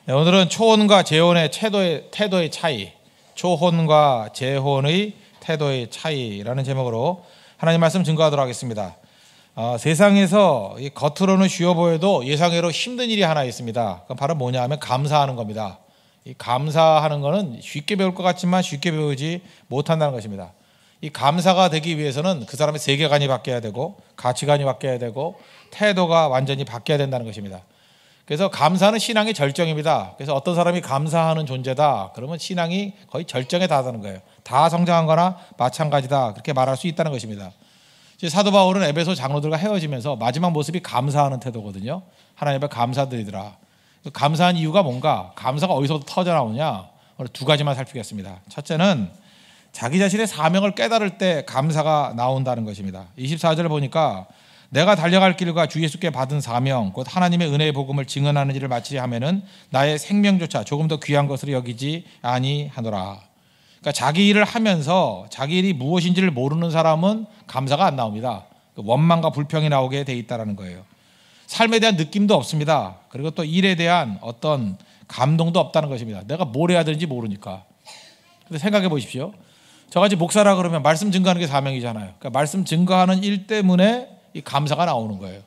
네, 오늘은 초혼과 재혼의 태도의 차이, 초혼과 재혼의 태도의 차이라는 제목으로 하나님 말씀 증거하도록 하겠습니다. 세상에서 겉으로는 쉬워 보여도 예상외로 힘든 일이 하나 있습니다. 그건 바로 뭐냐 하면 감사하는 겁니다. 이 감사하는 것은 쉽게 배울 것 같지만 쉽게 배우지 못한다는 것입니다. 이 감사가 되기 위해서는 그 사람의 세계관이 바뀌어야 되고 가치관이 바뀌어야 되고 태도가 완전히 바뀌어야 된다는 것입니다. 그래서 감사는 신앙의 절정입니다. 그래서 어떤 사람이 감사하는 존재다 그러면 신앙이 거의 절정에 달하는 거예요. 다 성장한 거나 마찬가지다 그렇게 말할 수 있다는 것입니다. 사도 바울은 에베소 장로들과 헤어지면서 마지막 모습이 감사하는 태도거든요. 하나님 앞에 감사드리더라. 감사한 이유가 뭔가, 감사가 어디서 터져나오냐, 오늘 두 가지만 살피겠습니다. 첫째는 자기 자신의 사명을 깨달을 때 감사가 나온다는 것입니다. 24절을 보니까 내가 달려갈 길과 주 예수께 받은 사명 곧 하나님의 은혜의 복음을 증언하는 일을 마치리 하면은 나의 생명조차 조금 더 귀한 것으로 여기지 아니하노라. 그러니까 자기 일을 하면서 자기 일이 무엇인지를 모르는 사람은 감사가 안 나옵니다. 원망과 불평이 나오게 돼 있다는 거예요. 삶에 대한 느낌도 없습니다. 그리고 또 일에 대한 어떤 감동도 없다는 것입니다. 내가 뭘 해야 되는지 모르니까. 근데 생각해 보십시오. 저같이 목사라 그러면 말씀 증거하는 게 사명이잖아요. 그러니까 말씀 증거하는 일 때문에 이 감사가 나오는 거예요.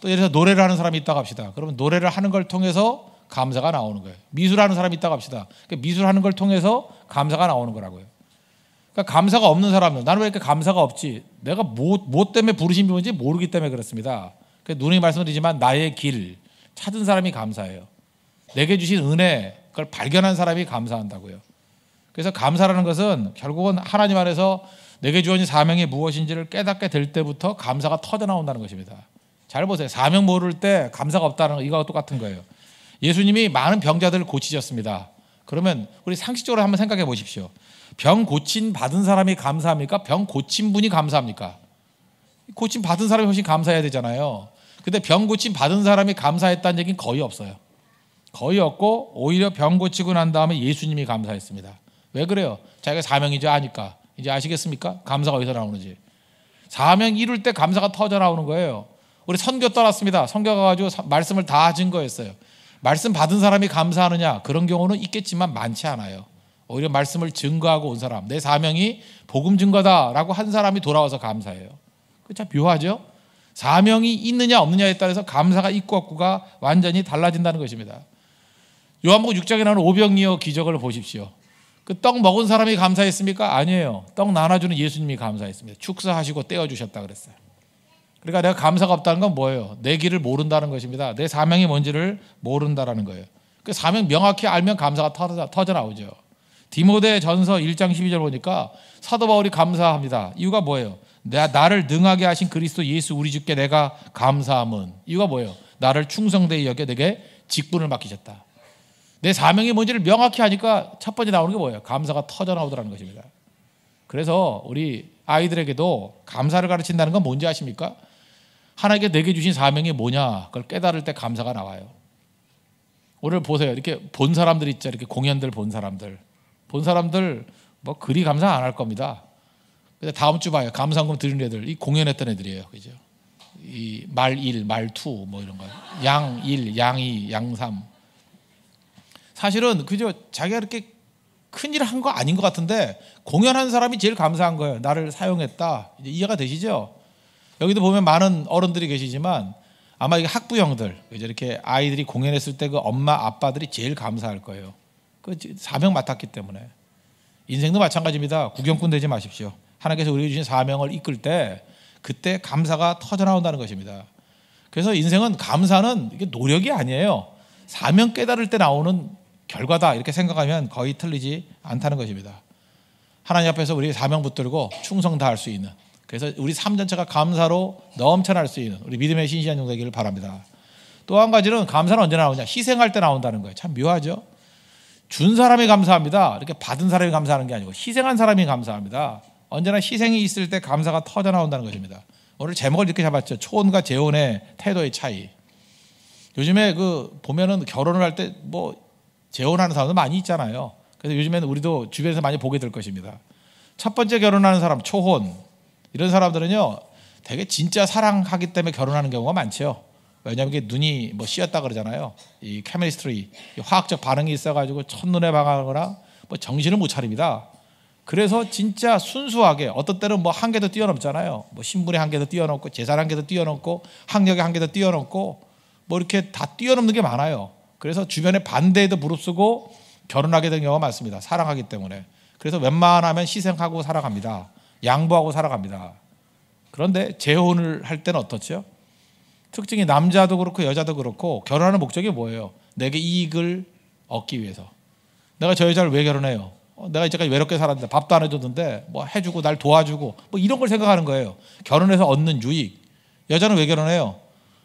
또 예를 들어서 노래를 하는 사람이 있다고 합시다. 그러면 노래를 하는 걸 통해서 감사가 나오는 거예요. 미술하는 사람이 있다고 합시다. 그러니까 미술하는 걸 통해서 감사가 나오는 거라고요. 그러니까 감사가 없는 사람은 나는 왜 이렇게 감사가 없지? 내가 뭐 때문에 부르심이 뭔지 모르기 때문에 그렇습니다. 그래서 누누이 말씀드리지만 나의 길 찾은 사람이 감사해요. 내게 주신 은혜 그걸 발견한 사람이 감사한다고요. 그래서 감사라는 것은 결국은 하나님 안에서 내게 주어진 사명이 무엇인지를 깨닫게 될 때부터 감사가 터져나온다는 것입니다. 잘 보세요. 사명 모를 때 감사가 없다는 거 이거와 똑같은 거예요. 예수님이 많은 병자들을 고치셨습니다. 그러면 우리 상식적으로 한번 생각해 보십시오. 병 고침 받은 사람이 감사합니까? 병 고친 분이 감사합니까? 고침 받은 사람이 훨씬 감사해야 되잖아요. 근데 병 고침 받은 사람이 감사했다는 얘기는 거의 없어요. 거의 없고 오히려 병 고치고 난 다음에 예수님이 감사했습니다. 왜 그래요? 자기가 사명이지 아니까. 이제 아시겠습니까? 감사가 어디서 나오는지. 사명 이룰 때 감사가 터져 나오는 거예요. 우리 선교 떠났습니다. 선교 가가지고 말씀을 다 증거했어요. 말씀 받은 사람이 감사하느냐? 그런 경우는 있겠지만 많지 않아요. 오히려 말씀을 증거하고 온 사람, 내 사명이 복음 증거다라고 한 사람이 돌아와서 감사해요. 참 묘하죠? 사명이 있느냐 없느냐에 따라서 감사가 있고 없고가 완전히 달라진다는 것입니다. 요한복음 6장에 나오는 오병이어 기적을 보십시오. 그 떡 먹은 사람이 감사했습니까? 아니에요. 떡 나눠주는 예수님이 감사했습니다. 축사하시고 떼어주셨다 그랬어요. 그러니까 내가 감사가 없다는 건 뭐예요? 내 길을 모른다는 것입니다. 내 사명이 뭔지를 모른다는 거예요. 그 사명 명확히 알면 감사가 터져 나오죠. 디모데 전서 1장 12절 보니까 사도 바울이 감사합니다. 이유가 뭐예요? 나를 능하게 하신 그리스도 예수 우리 주께 내가 감사함은 이유가 뭐예요? 나를 충성되이 여겨 내게 직분을 맡기셨다. 내 사명이 뭔지를 명확히 하니까 첫 번째 나오는 게 뭐예요? 감사가 터져 나오더라는 것입니다. 그래서 우리 아이들에게도 감사를 가르친다는 건 뭔지 아십니까? 하나님께 내게 주신 사명이 뭐냐 그걸 깨달을 때 감사가 나와요. 오늘 보세요. 이렇게 본 사람들 있죠. 이렇게 공연들 본 사람들 뭐 그리 감사 안 할 겁니다. 근데 다음 주 봐요. 감사한금 드리는 애들 이 공연했던 애들이에요. 그죠? 이 말 1, 말 2 뭐 이런 거. 양 1, 양 2, 양 3. 사실은 그저 자기가 이렇게 큰일 한 거 아닌 것 같은데 공연한 사람이 제일 감사한 거예요. 나를 사용했다. 이제 이해가 되시죠? 여기도 보면 많은 어른들이 계시지만 아마 이게 학부형들 이렇게 아이들이 공연했을 때 그 엄마 아빠들이 제일 감사할 거예요. 그 사명 맡았기 때문에. 인생도 마찬가지입니다. 구경꾼 되지 마십시오. 하나님께서 우리에게 주신 사명을 이끌 때 그때 감사가 터져 나온다는 것입니다. 그래서 인생은 감사는 이게 노력이 아니에요. 사명 깨달을 때 나오는 결과다 이렇게 생각하면 거의 틀리지 않다는 것입니다. 하나님 앞에서 우리 사명 붙들고 충성 다할 수 있는, 그래서 우리 삶 전체가 감사로 넘쳐날 수 있는 우리 믿음의 신실한 종 되기를 바랍니다. 또 한 가지는 감사는 언제 나오냐? 희생할 때 나온다는 거예요. 참 묘하죠? 준 사람이 감사합니다. 이렇게 받은 사람이 감사하는 게 아니고 희생한 사람이 감사합니다. 언제나 희생이 있을 때 감사가 터져 나온다는 것입니다. 오늘 제목을 이렇게 잡았죠. 초혼과 재혼의 태도의 차이. 요즘에 그 보면은 결혼을 할 때 뭐 재혼하는 사람도 많이 있잖아요. 그래서 요즘에는 우리도 주변에서 많이 보게 될 것입니다. 첫 번째 결혼하는 사람, 초혼 이런 사람들은요 되게 진짜 사랑하기 때문에 결혼하는 경우가 많죠. 왜냐하면 이게 눈이 뭐 씌었다 그러잖아요. 이 케미스트리, 화학적 반응이 있어가지고 첫눈에 반하거나 뭐 정신을 못 차립니다. 그래서 진짜 순수하게 어떤 때는 뭐 한계도 뛰어넘잖아요. 뭐 신분의 한계도 뛰어넘고 재산 한계도 뛰어넘고 학력의 한계도 뛰어넘고 뭐 이렇게 다 뛰어넘는 게 많아요. 그래서 주변의 반대에도 무릅쓰고 결혼하게 된 경우가 많습니다. 사랑하기 때문에. 그래서 웬만하면 희생하고 살아갑니다. 양보하고 살아갑니다. 그런데 재혼을 할 때는 어떻죠? 특징이 남자도 그렇고 여자도 그렇고 결혼하는 목적이 뭐예요? 내게 이익을 얻기 위해서. 내가 저 여자를 왜 결혼해요? 내가 이제까지 외롭게 살았는데 밥도 안 해줬는데 뭐 해주고 날 도와주고 뭐 이런 걸 생각하는 거예요. 결혼해서 얻는 유익. 여자는 왜 결혼해요?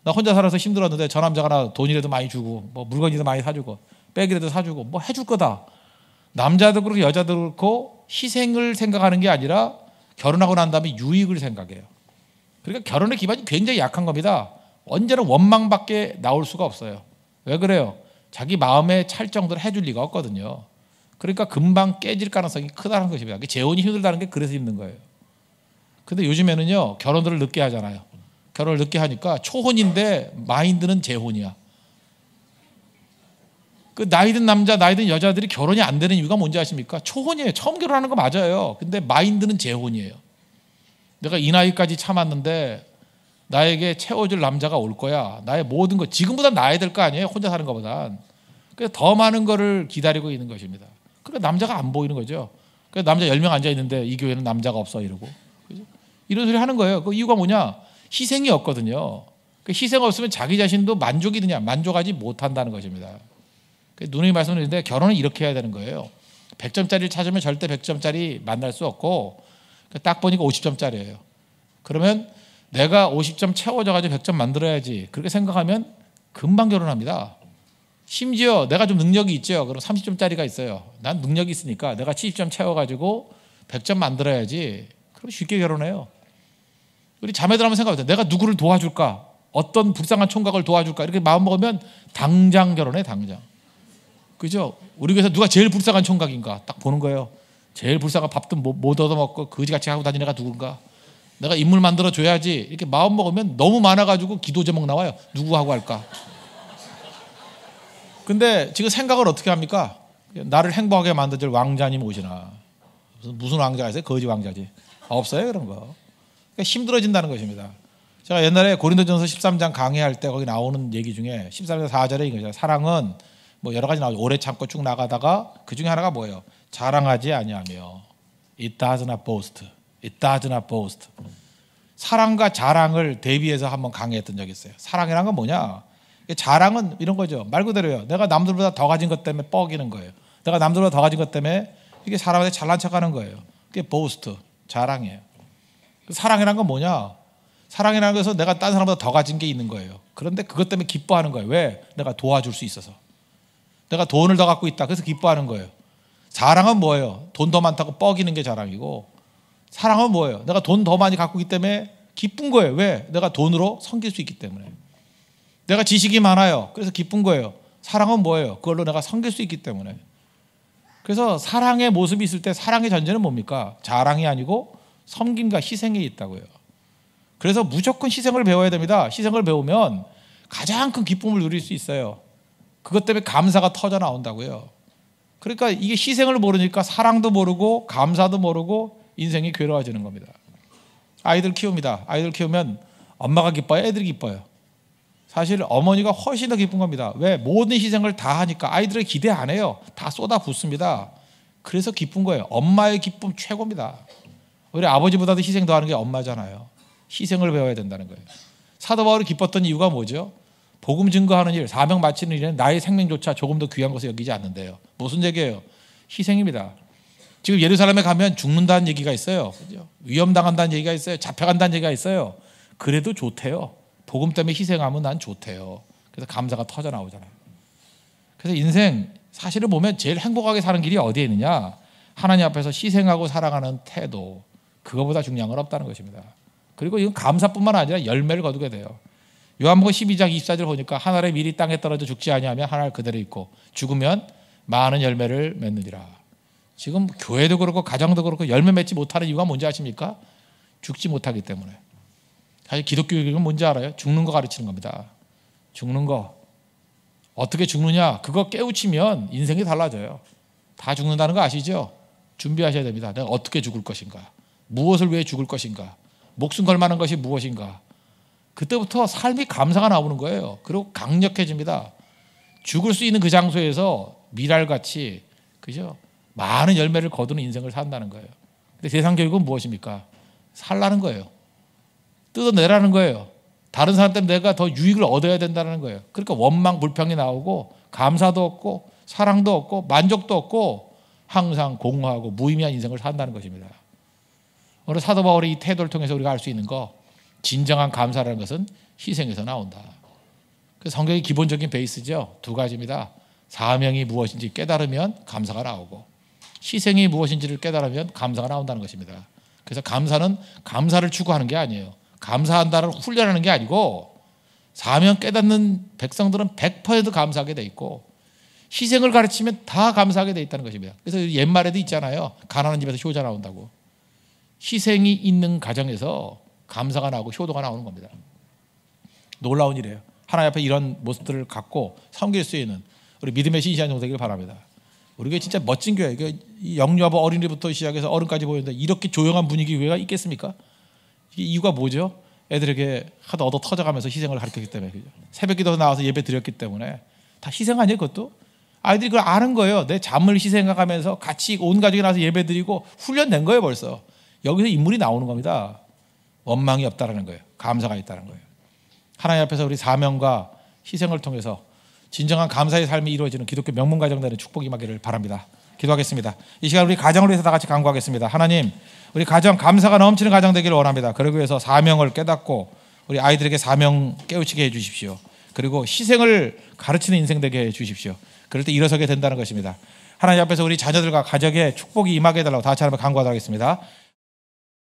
나 혼자 살아서 힘들었는데 저 남자가 나 돈이라도 많이 주고 뭐 물건이라도 많이 사주고 백이라도 사주고 뭐 해줄 거다. 남자도 그렇고 여자도 그렇고 희생을 생각하는 게 아니라 결혼하고 난 다음에 유익을 생각해요. 그러니까 결혼의 기반이 굉장히 약한 겁니다. 언제나 원망밖에 나올 수가 없어요. 왜 그래요? 자기 마음에 찰 정도로 해줄 리가 없거든요. 그러니까 금방 깨질 가능성이 크다는 것입니다. 재혼이 힘들다는 게 그래서 힘든 거예요. 근데 요즘에는요 결혼들을 늦게 하잖아요. 결혼을 늦게 하니까 초혼인데 마인드는 재혼이야. 그 나이 든 남자, 나이 든 여자들이 결혼이 안 되는 이유가 뭔지 아십니까? 초혼이에요. 처음 결혼하는 거 맞아요. 근데 마인드는 재혼이에요. 내가 이 나이까지 참았는데 나에게 채워줄 남자가 올 거야. 나의 모든 것, 지금보다 나아야 될 거 아니에요. 혼자 사는 것보단. 그래서 더 많은 거를 기다리고 있는 것입니다. 그러니까 남자가 안 보이는 거죠. 그래서 남자 10명 앉아있는데 이 교회는 남자가 없어 이러고. 그죠? 이런 소리 하는 거예요. 그 이유가 뭐냐? 희생이 없거든요. 그 희생 없으면 자기 자신도 만족이 드냐? 만족하지 못한다는 것입니다. 누누이 말씀드리는데 결혼은 이렇게 해야 되는 거예요. 100점짜리를 찾으면 절대 100점짜리 만날 수 없고 딱 보니까 50점짜리예요. 그러면 내가 50점 채워져가지고 100점 만들어야지 그렇게 생각하면 금방 결혼합니다. 심지어 내가 좀 능력이 있죠. 그럼 30점짜리가 있어요. 난 능력이 있으니까 내가 70점 채워가지고 100점 만들어야지. 그럼 쉽게 결혼해요. 우리 자매들 한번 생각해보세요. 내가 누구를 도와줄까? 어떤 불쌍한 총각을 도와줄까? 이렇게 마음먹으면 당장 결혼해. 당장. 그죠? 우리 교회에서 누가 제일 불쌍한 총각인가 딱 보는 거예요. 제일 불쌍한 밥도 못 얻어먹고 거지같이 하고 다니는 애가 누군가. 내가 인물 만들어 줘야지. 이렇게 마음 먹으면 너무 많아가지고 기도 제목 나와요. 누구하고 할까? 근데 지금 생각을 어떻게 합니까? 나를 행복하게 만들어줄 왕자님 오시나. 무슨 왕자가 있어요? 거지 왕자지. 없어요 그런 거. 그러니까 힘들어진다는 것입니다. 제가 옛날에 고린도전서 13장 강의할 때 거기 나오는 얘기 중에 13장 4절에 이거죠. 사랑은 뭐 여러 가지 나오죠. 오래 참고 쭉 나가다가 그 중에 하나가 뭐예요? 자랑하지 아니하며. It does not boast. It does not boast. 사랑과 자랑을 대비해서 한번 강의했던 적이 있어요. 사랑이란 건 뭐냐? 자랑은 이런 거죠. 말 그대로요. 내가 남들보다 더 가진 것 때문에 뻐기는 거예요. 내가 남들보다 더 가진 것 때문에 이게 사람한테 잘난 척하는 거예요. 그게 boast, 자랑이에요. 사랑이란 건 뭐냐? 사랑이라는 것은 내가 다른 사람보다 더 가진 게 있는 거예요. 그런데 그것 때문에 기뻐하는 거예요. 왜? 내가 도와줄 수 있어서. 내가 돈을 더 갖고 있다. 그래서 기뻐하는 거예요. 자랑은 뭐예요? 돈 더 많다고 뻐기는 게 자랑이고, 사랑은 뭐예요? 내가 돈 더 많이 갖고 있기 때문에 기쁜 거예요. 왜? 내가 돈으로 섬길 수 있기 때문에. 내가 지식이 많아요. 그래서 기쁜 거예요. 사랑은 뭐예요? 그걸로 내가 섬길 수 있기 때문에. 그래서 사랑의 모습이 있을 때 사랑의 전제는 뭡니까? 자랑이 아니고 섬김과 희생이 있다고요. 그래서 무조건 희생을 배워야 됩니다. 희생을 배우면 가장 큰 기쁨을 누릴 수 있어요. 그것 때문에 감사가 터져 나온다고요. 그러니까 이게 희생을 모르니까 사랑도 모르고 감사도 모르고 인생이 괴로워지는 겁니다. 아이들 키웁니다. 아이들 키우면 엄마가 기뻐요? 애들이 기뻐요? 사실 어머니가 훨씬 더 기쁜 겁니다. 왜? 모든 희생을 다 하니까 아이들을 기대 안 해요. 다 쏟아붓습니다. 그래서 기쁜 거예요. 엄마의 기쁨 최고입니다. 우리 아버지보다도 희생 더 하는 게 엄마잖아요. 희생을 배워야 된다는 거예요. 사도 바울이 기뻤던 이유가 뭐죠? 복음 증거하는 일, 사명 마치는 일은 나의 생명조차 조금 더 귀한 것을 여기지 않는데요. 무슨 얘기예요? 희생입니다. 지금 예루살렘에 가면 죽는다는 얘기가 있어요. 그죠? 위험당한다는 얘기가 있어요. 잡혀간다는 얘기가 있어요. 그래도 좋대요. 복음 때문에 희생하면 난 좋대요. 그래서 감사가 터져 나오잖아요. 그래서 인생 사실을 보면 제일 행복하게 사는 길이 어디에 있느냐? 하나님 앞에서 희생하고 살아가는 태도, 그거보다 중요한 건 없다는 것입니다. 그리고 이건 감사뿐만 아니라 열매를 거두게 돼요. 요한복음 12장 24절 보니까 한 알의 밀이 땅에 떨어져 죽지 아니하면 한 알 그대로 있고 죽으면 많은 열매를 맺느니라. 지금 교회도 그렇고 가정도 그렇고 열매 맺지 못하는 이유가 뭔지 아십니까? 죽지 못하기 때문에. 사실 기독교 교육은 뭔지 알아요? 죽는 거 가르치는 겁니다. 죽는 거. 어떻게 죽느냐? 그거 깨우치면 인생이 달라져요. 다 죽는다는 거 아시죠? 준비하셔야 됩니다. 내가 어떻게 죽을 것인가? 무엇을 위해 죽을 것인가? 목숨 걸 만한 것이 무엇인가? 그때부터 삶이 감사가 나오는 거예요. 그리고 강력해집니다. 죽을 수 있는 그 장소에서 미랄같이, 그죠? 많은 열매를 거두는 인생을 산다는 거예요. 근데 세상 교육은 무엇입니까? 살라는 거예요. 뜯어내라는 거예요. 다른 사람 때문에 내가 더 유익을 얻어야 된다는 거예요. 그러니까 원망, 불평이 나오고 감사도 없고 사랑도 없고 만족도 없고 항상 공허하고 무의미한 인생을 산다는 것입니다. 오늘 사도 바울의 이 태도를 통해서 우리가 알 수 있는 거, 진정한 감사라는 것은 희생에서 나온다. 그 성경의 기본적인 베이스죠. 두 가지입니다. 사명이 무엇인지 깨달으면 감사가 나오고, 희생이 무엇인지를 깨달으면 감사가 나온다는 것입니다. 그래서 감사는 감사를 추구하는 게 아니에요. 감사한다를 훈련하는 게 아니고, 사명 깨닫는 백성들은 100% 감사하게 돼 있고, 희생을 가르치면 다 감사하게 돼 있다는 것입니다. 그래서 옛말에도 있잖아요. 가난한 집에서 효자 나온다고. 희생이 있는 가정에서 감사가 나오고 효도가 나오는 겁니다. 놀라운 일이에요. 하나님 앞에 이런 모습들을 갖고 섬길 수 있는 우리 믿음의 신실한 종 되기를 바랍니다. 우리가 진짜 멋진 교회, 영유아부 어린이부터 시작해서 어른까지 보이는데 이렇게 조용한 분위기 교회가 있겠습니까? 이유가 뭐죠? 애들에게 하도 얻어 터져가면서 희생을 가르쳤기 때문에, 그죠? 새벽기도 나와서 예배 드렸기 때문에 다 희생 아니에요, 그것도? 아이들이 그걸 아는 거예요. 내 잠을 희생해가면서 같이 온 가족이 나와서 예배 드리고 훈련된 거예요, 벌써. 여기서 인물이 나오는 겁니다. 원망이 없다라는 거예요. 감사가 있다는 거예요. 하나님 앞에서 우리 사명과 희생을 통해서 진정한 감사의 삶이 이루어지는 기독교 명문 가정 되는 축복이 임하기를 바랍니다. 기도하겠습니다. 이 시간 우리 가정을 위해서 다 같이 간구하겠습니다. 하나님, 우리 가정 감사가 넘치는 가정 되기를 원합니다. 그러기 위해서 사명을 깨닫고 우리 아이들에게 사명 깨우치게 해 주십시오. 그리고 희생을 가르치는 인생 되게 해 주십시오. 그럴 때 일어서게 된다는 것입니다. 하나님 앞에서 우리 자녀들과 가정에 축복이 임하게 해달라고 다 같이 한번 간구하도록 하겠습니다.